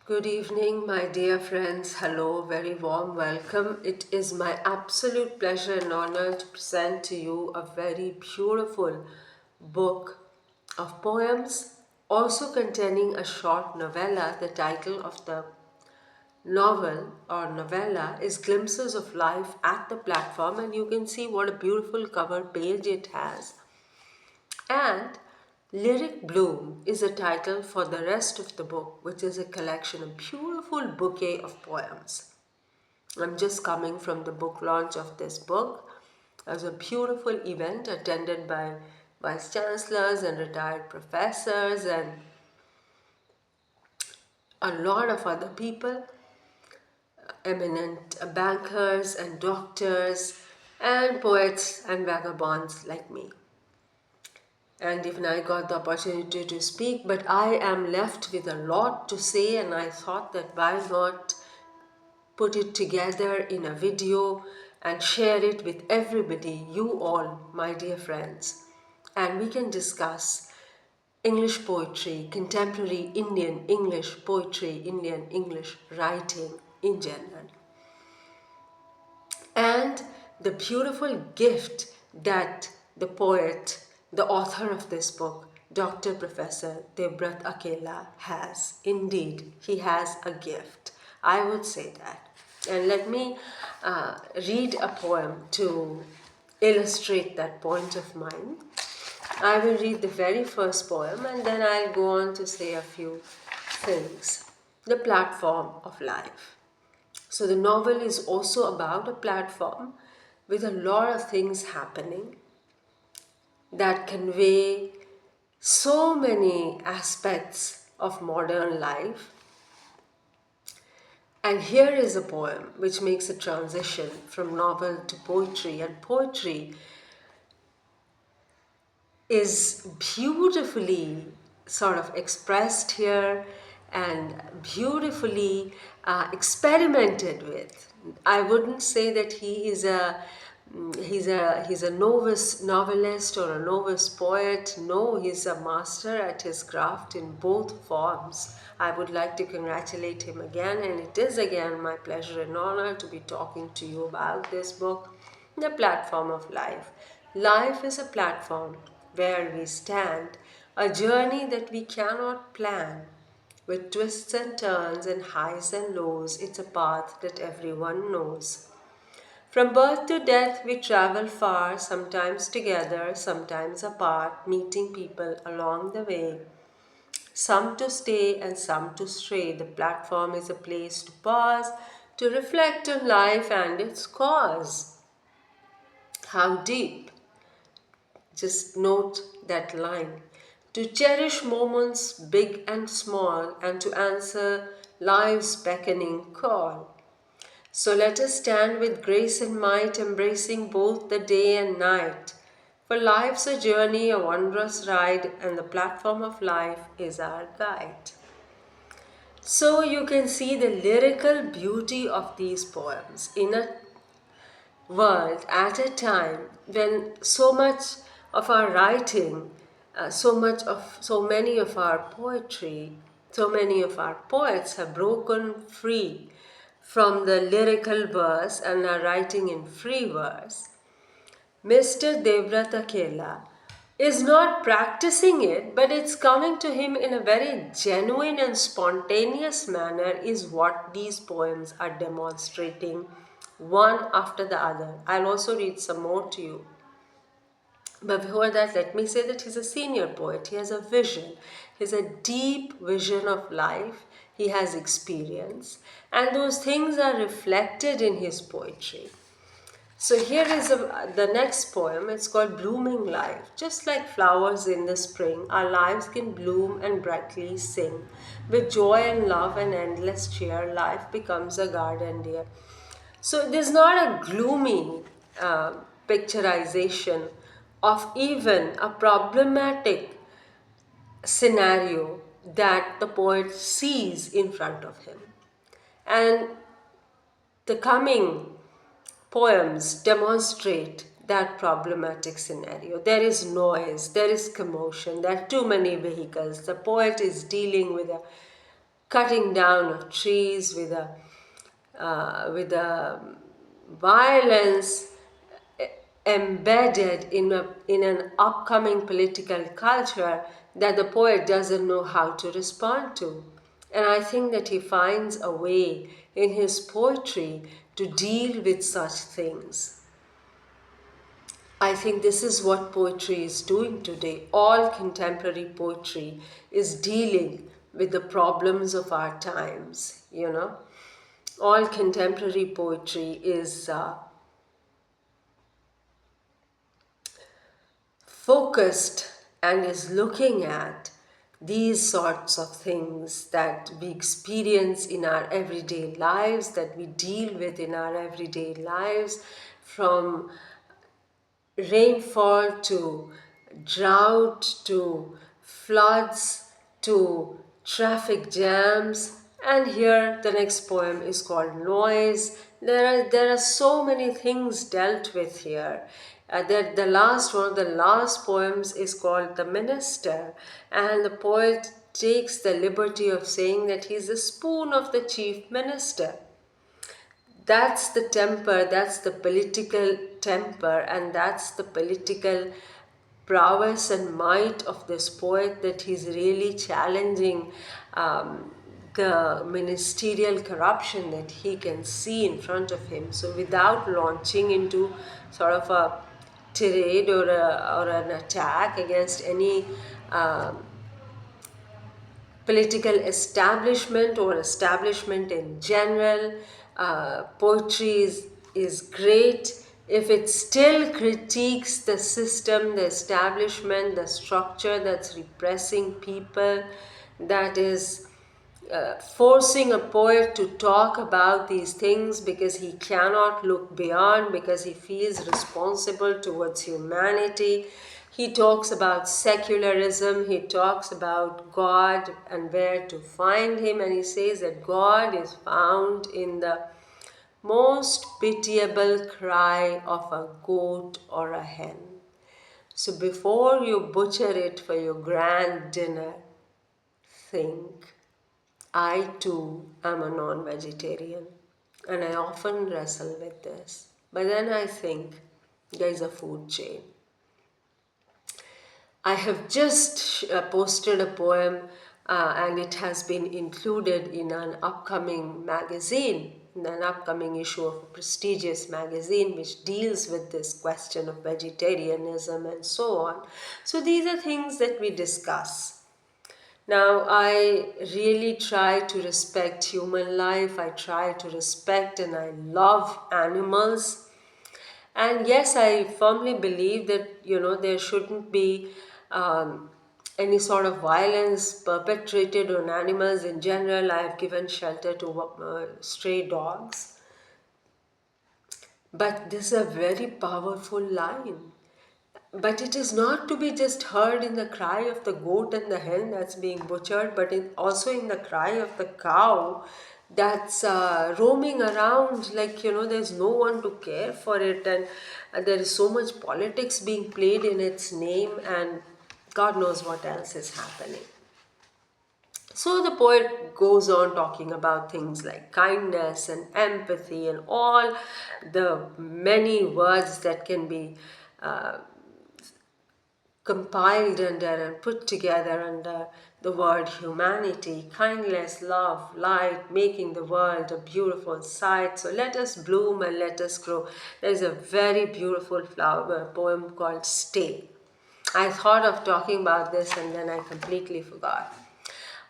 Good evening, my dear friends. Hello, very warm welcome. It is my absolute pleasure and honor to present to you a very beautiful book of poems, also containing a short novella. The title of the novel or novella is Glimpses of Life at the Platform, and you can see what a beautiful cover page it has. And Lyric Bloom is a title for the rest of the book, which is a collection, a beautiful bouquet of poems. I'm just coming from the book launch of this book. It was a beautiful event attended by vice chancellors and retired professors and a lot of other people, eminent bankers and doctors and poets and vagabonds like me. And even I got the opportunity to speak, but I am left with a lot to say, and I thought that why not put it together in a video and share it with everybody, you all, my dear friends. And we can discuss English poetry, contemporary Indian English poetry, Indian English writing in general. And the beautiful gift that the poet, the author of this book, Dr. Professor Deobrat Akela has. Indeed, he has a gift. I would say that. And let me read a poem to illustrate that point of mine. I will read the very first poem and then I'll go on to say a few things. The platform of life. So the novel is also about a platform with a lot of things happening that convey so many aspects of modern life. And here is a poem which makes a transition from novel to poetry, and poetry is beautifully sort of expressed here and beautifully experimented with. I wouldn't say that he's a novice novelist or a novice poet. No, he's a master at his craft in both forms. I would like to congratulate him again, and it is again my pleasure and honor to be talking to you about this book, The Platform of Life. Life is a platform where we stand, a journey that we cannot plan. With twists and turns and highs and lows, it's a path that everyone knows. From birth to death, we travel far, sometimes together, sometimes apart, meeting people along the way. Some to stay and some to stray. The platform is a place to pause, to reflect on life and its cause. How deep? Just note that line. To cherish moments big and small and to answer life's beckoning call. So let us stand with grace and might, embracing both the day and night. For life's a journey, a wondrous ride, and the platform of life is our guide. So you can see the lyrical beauty of these poems in a world at a time when so much of our writing, so many of our poetry, so many of our poets have broken free from the lyrical verse and are writing in free verse. Mr. Deobrat Akela is not practicing it, but it's coming to him in a very genuine and spontaneous manner, is what these poems are demonstrating, one after the other. I'll also read some more to you. But before that, let me say that he's a senior poet. He has a vision. He has a deep vision of life. He has experience. And those things are reflected in his poetry. So here is the next poem. It's called Blooming Life. Just like flowers in the spring, our lives can bloom and brightly sing. With joy and love and endless cheer, life becomes a garden dear. So there's not a gloomy picturization of even a problematic scenario that the poet sees in front of him. And the coming poems demonstrate that problematic scenario. There is noise, there is commotion, there are too many vehicles. The poet is dealing with a cutting down of trees with a violence embedded in an upcoming political culture that the poet doesn't know how to respond to. And I think that he finds a way in his poetry to deal with such things. I think this is what poetry is doing today. All contemporary poetry is dealing with the problems of our times, you know. All contemporary poetry is focused and is looking at these sorts of things that we experience in our everyday lives, that we deal with in our everyday lives, from rainfall to drought to floods to traffic jams. And here the next poem is called Noise. There are so many things dealt with here. The last one of the last poems is called The Minister, and the poet takes the liberty of saying that he's the spoon of the chief minister. That's the temper, that's the political temper, and that's the political prowess and might of this poet, that he's really challenging the ministerial corruption that he can see in front of him. So, without launching into sort of a tirade or an attack against any um, political establishment or establishment in general. Poetry is great if it still critiques the system, the establishment, the structure that's repressing people, that is forcing a poet to talk about these things because he cannot look beyond, because he feels responsible towards humanity. He talks about secularism, he talks about God and where to find him, and he says that God is found in the most pitiable cry of a goat or a hen. So before you butcher it for your grand dinner, think. I too am a non vegetarian, and I often wrestle with this. But then I think there is a food chain. I have just posted a poem, and it has been included in an upcoming magazine, in an upcoming issue of a prestigious magazine which deals with this question of vegetarianism and so on. So these are things that we discuss. Now, I really try to respect human life. I try to respect and I love animals. And yes, I firmly believe that, there shouldn't be any sort of violence perpetrated on animals in general. I have given shelter to stray dogs. But this is a very powerful line. But it is not to be just heard in the cry of the goat and the hen that's being butchered, but also in the cry of the cow that's roaming around, like, there's no one to care for it, and there is so much politics being played in its name, and God knows what else is happening. So the poet goes on talking about things like kindness and empathy and all the many words that can be uh, compiled under and put together under the word humanity, kindness, love, light, making the world a beautiful sight. So let us bloom and let us grow. There's a very beautiful flower poem called Stay. I thought of talking about this and then I completely forgot.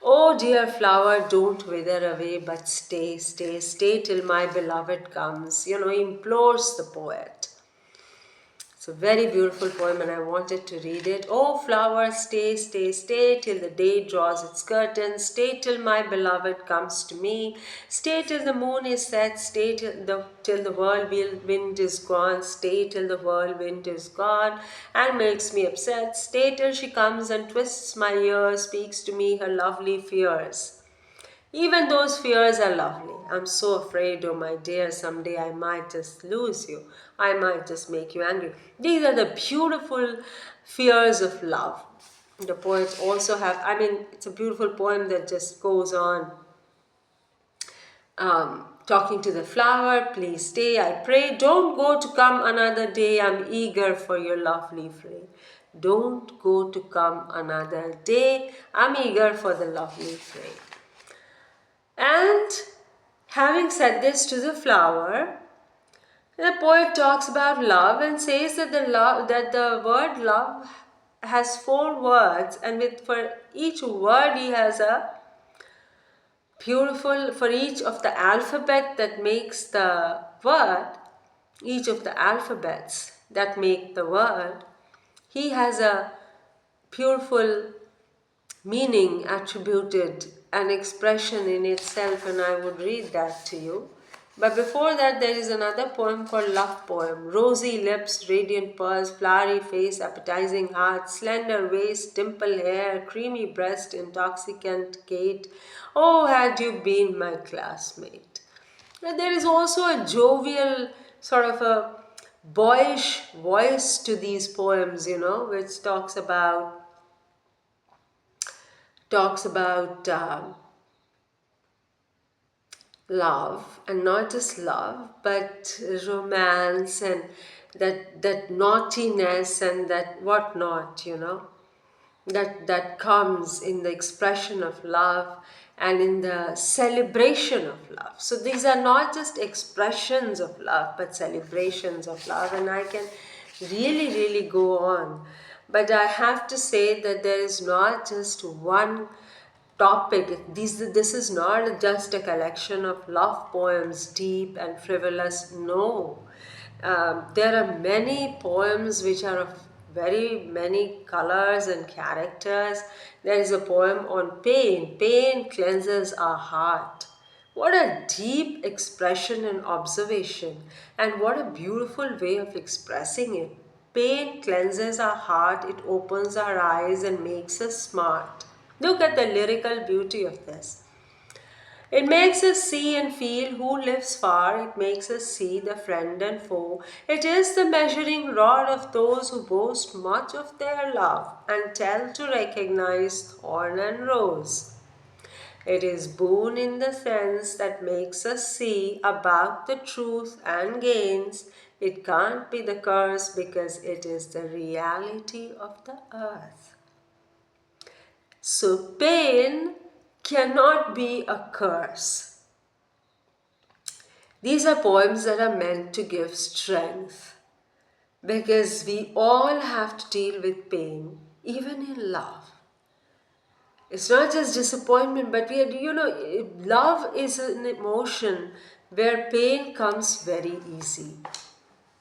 Oh dear flower, don't wither away, but stay, stay, stay till my beloved comes. Implores the poet. It's a very beautiful poem and I wanted to read it. Oh flower, stay, stay, stay till the day draws its curtain. Stay till my beloved comes to me. Stay till the moon is set. Stay till the whirlwind is gone. Stay till the whirlwind is gone and makes me upset. Stay till she comes and twists my ear, speaks to me her lovely fears. Even those fears are lovely. I'm so afraid, oh my dear, someday I might just lose you. I might just make you angry. These are the beautiful fears of love. The poets also have, it's a beautiful poem that just goes on. talking to the flower, please stay, I pray. Don't go to come another day, I'm eager for your lovely fray. Don't go to come another day, I'm eager for the lovely fray. And having said this to the flower, the poet talks about love and says that the word love has four words, and for each word he has a beautiful, for each of the alphabet that makes the word, each of the alphabets that make the word, he has a beautiful meaning attributed, an expression in itself, and I would read that to you. But before that, there is another poem called Love Poem. Rosy lips, radiant pearls, flowery face, appetizing heart, slender waist, dimple hair, creamy breast, intoxicant gait. Oh, had you been my classmate. And there is also a jovial, sort of a boyish voice to these poems, which talks about love, and not just love, but romance, and that naughtiness and that whatnot, that comes in the expression of love and in the celebration of love. So these are not just expressions of love, but celebrations of love, and I can really, really go on. But I have to say that there is not just one topic. This is not just a collection of love poems, deep and frivolous. No. There are many poems which are of very many colors and characters. There is a poem on pain. Pain cleanses our heart. What a deep expression and observation, and what a beautiful way of expressing it. Pain cleanses our heart, it opens our eyes and makes us smart. Look at the lyrical beauty of this. It makes us see and feel who lives far. It makes us see the friend and foe. It is the measuring rod of those who boast much of their love and tell to recognize thorn and rose. It is boon in the sense that makes us see about the truth and gains. It can't be the curse because it is the reality of the earth. So pain cannot be a curse. These are poems that are meant to give strength, because we all have to deal with pain, even in love. It's not just disappointment, but love is an emotion where pain comes very easy,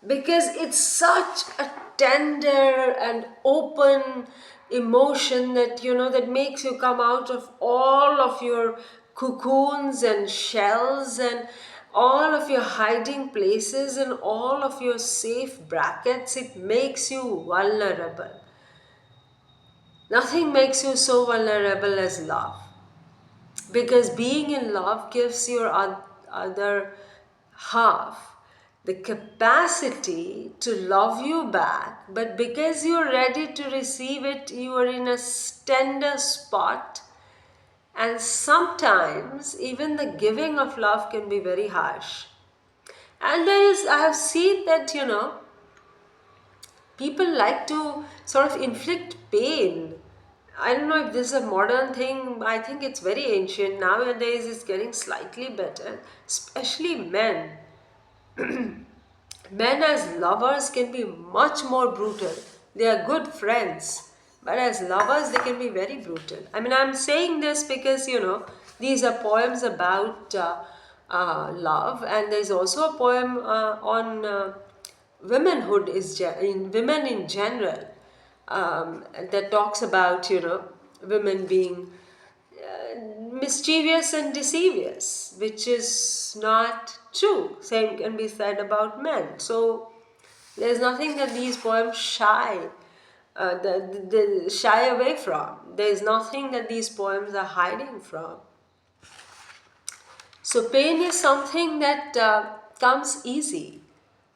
because it's such a tender and open emotion that makes you come out of all of your cocoons and shells and all of your hiding places and all of your safe brackets. It makes you vulnerable. Nothing makes you so vulnerable as love, because being in love gives your other half the capacity to love you back, but because you're ready to receive it, you are in a tender spot. And sometimes even the giving of love can be very harsh. And I have seen that, people like to sort of inflict pain. I don't know if this is a modern thing. I think it's very ancient. Nowadays it's getting slightly better, especially men. Men as lovers can be much more brutal. They are good friends, but as lovers they can be very brutal. I mean, I'm saying this because these are poems about love, and there's also a poem on womanhood in women in general, that talks about women being mischievous and deceivious, which is not true. Same can be said about men. So there's nothing that these poems shy away from. There's nothing that these poems are hiding from. So pain is something that comes easy.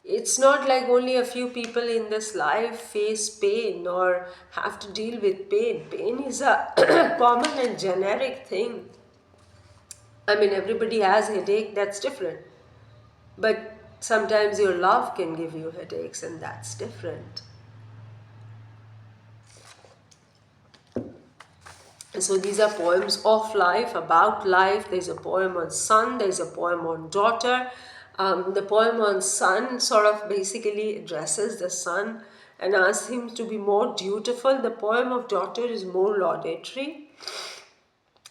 It's not like only a few people in this life face pain or have to deal with pain. Pain is a common and generic thing. I mean, everybody has headache, that's different. But sometimes your love can give you headaches, and that's different. And so these are poems of life, about life. There's a poem on son, there's a poem on daughter. The poem on son sort of basically addresses the son and asks him to be more dutiful. The poem of daughter is more laudatory.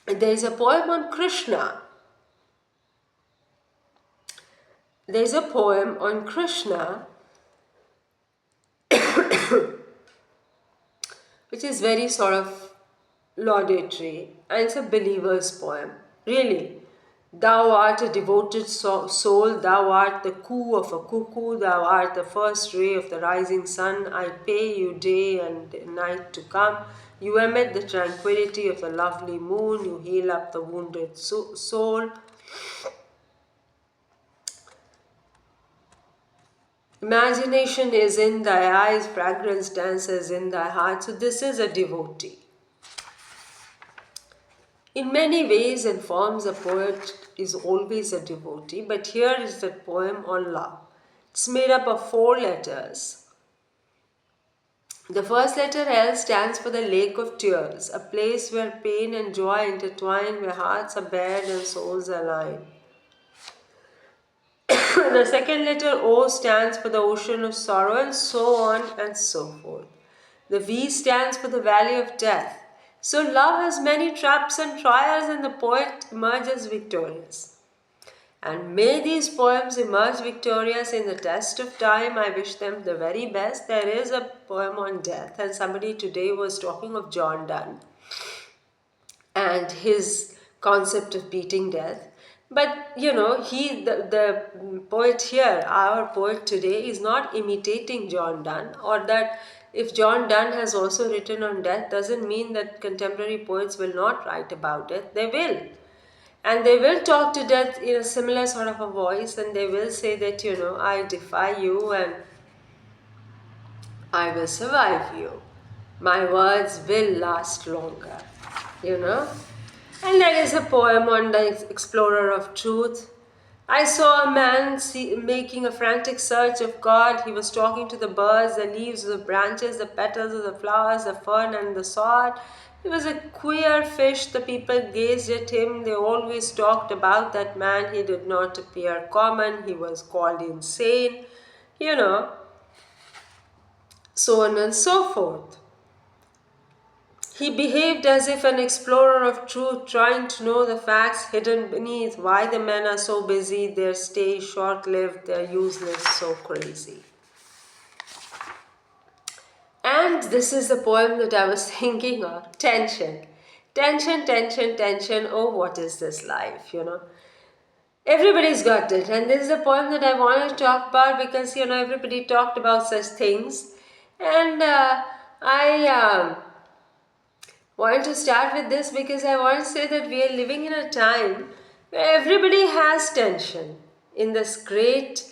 There's a poem on Krishna. There's a poem on Krishna which is very sort of laudatory, and it's a believer's poem. Really, thou art a devoted soul, thou art the coo of a cuckoo, thou art the first ray of the rising sun. I pay you day and night to come. You emit the tranquility of the lovely moon, you heal up the wounded soul. Imagination is in thy eyes, fragrance dances in thy heart. So, this is a devotee. In many ways and forms, a poet is always a devotee, but here is the poem on love. It's made up of 4 letters. The first letter L stands for the lake of tears, a place where pain and joy intertwine, where hearts are bared and souls align. The second letter O stands for the ocean of sorrow, and so on and so forth. The V stands for the valley of death. So love has many traps and trials, and the poet emerges victorious. And may these poems emerge victorious in the test of time. I wish them the very best. There is a poem on death, and somebody today was talking of John Donne and his concept of beating death. But the poet here, our poet today, is not imitating John Donne, or that if John Donne has also written on death doesn't mean that contemporary poets will not write about it. They will. And they will talk to death in a similar sort of a voice, and they will say that, I defy you and I will survive you. My words will last longer, you know. And there is a poem on the explorer of truth. I saw a man making a frantic search of God. He was talking to the birds, the leaves, the branches, the petals of the flowers, the fern, and the sod. He was a queer fish. The people gazed at him. They always talked about that man. He did not appear common. He was called insane, you know, so on and so forth. He behaved as if an explorer of truth, trying to know the facts hidden beneath. Why the men are so busy, their stay short-lived, they're useless, so crazy. And this is the poem that I was thinking of. Tension. Tension, tension, tension. Oh, what is this life, Everybody's got it. And this is a poem that I want to talk about because, everybody talked about such things. And I want to start with this because I want to say that we are living in a time where everybody has tension in this great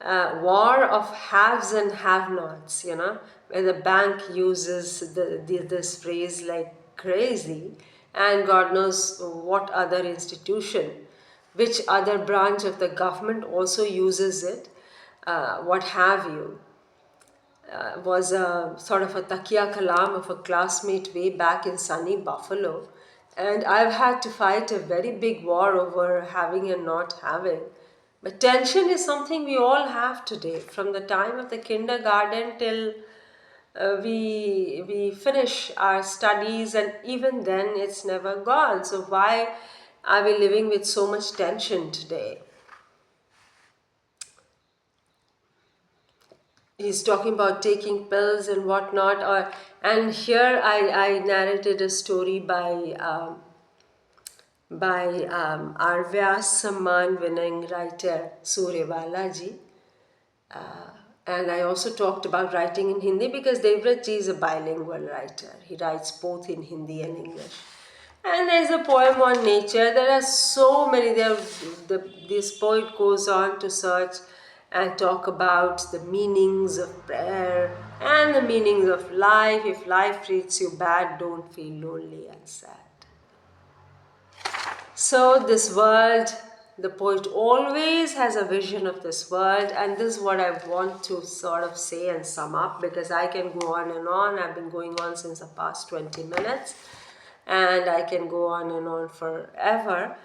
war of haves and have-nots, where the bank uses this phrase like crazy, and God knows what other institution, which other branch of the government also uses it, what have you. Was a sort of a takia kalam of a classmate way back in sunny Buffalo. And I've had to fight a very big war over having and not having. But tension is something we all have today, from the time of the kindergarten till we finish our studies, and even then it's never gone. So why are we living with so much tension today? He's talking about taking pills and whatnot. And here I narrated a story by our Vyas Samman winning writer Suryawala ji. And I also talked about writing in Hindi because Deobrat ji is a bilingual writer. He writes both in Hindi and English. And there's a poem on nature. There are so many. This poet goes on to search and talk about the meanings of prayer and the meanings of life. If life treats you bad, don't feel lonely and sad. So, this world, the poet always has a vision of this world, and this is what I want to sort of say and sum up, because I can go on and on. I've been going on since the past 20 minutes, and I can go on and on forever.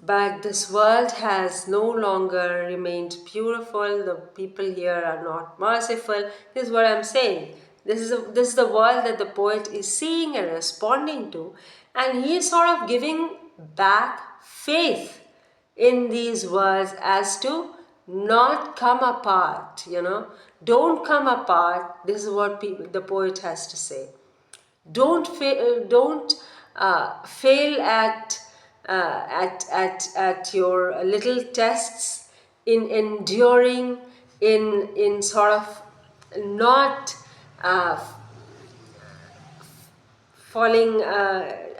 But this world has no longer remained beautiful. The people here are not merciful. This is what I'm saying. This is the world that the poet is seeing and responding to, and he is sort of giving back faith in these words as to not come apart. Don't come apart. This is what the poet has to say. Don't fail at your little tests, in enduring, in sort of not uh, falling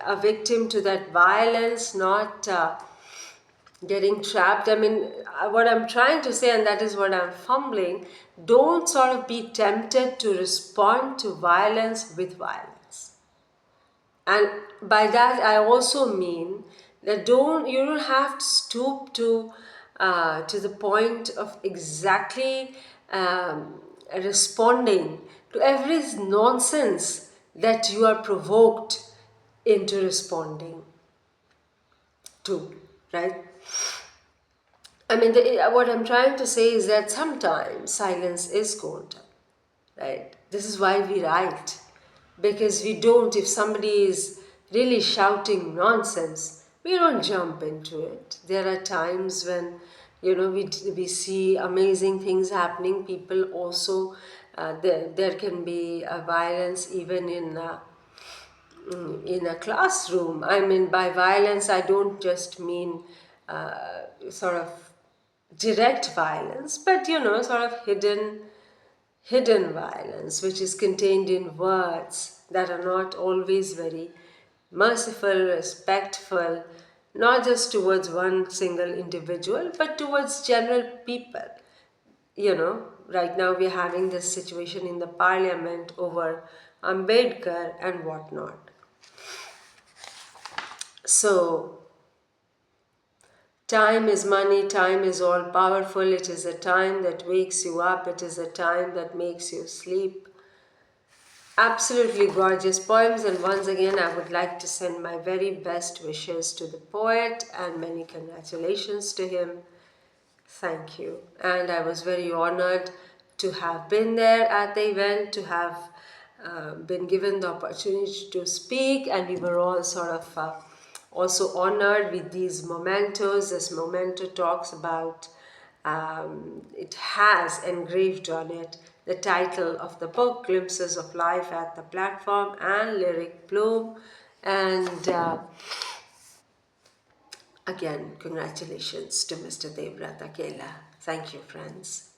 a victim to that violence, not getting trapped. I mean, what I'm trying to say, and that is what I'm fumbling, don't sort of be tempted to respond to violence with violence. And by that I also mean that you don't have to stoop to the point of exactly responding to every nonsense that you are provoked into responding to, right? I mean, what I'm trying to say is that sometimes silence is golden, right? This is why we write, because we don't, if somebody is really shouting nonsense, we don't jump into it. There are times when, we see amazing things happening. People also, there can be a violence even in a classroom. I mean, by violence, I don't just mean sort of direct violence, but sort of hidden violence, which is contained in words that are not always very merciful, respectful, not just towards one single individual, but towards general people. Right now we're having this situation in the parliament over Ambedkar and whatnot. So, time is money, time is all powerful. It is a time that wakes you up, it is a time that makes you sleep. Absolutely gorgeous poems, and once again, I would like to send my very best wishes to the poet and many congratulations to him. Thank you. And I was very honored to have been there at the event, to have been given the opportunity to speak, and we were all sort of also honored with these mementos. This memento talks about, it has engraved on it the title of the book, Glimpses of Life at the Platform, and Lyric Bloom. And again, congratulations to Mr. Deobrat, Akela. Thank you, friends.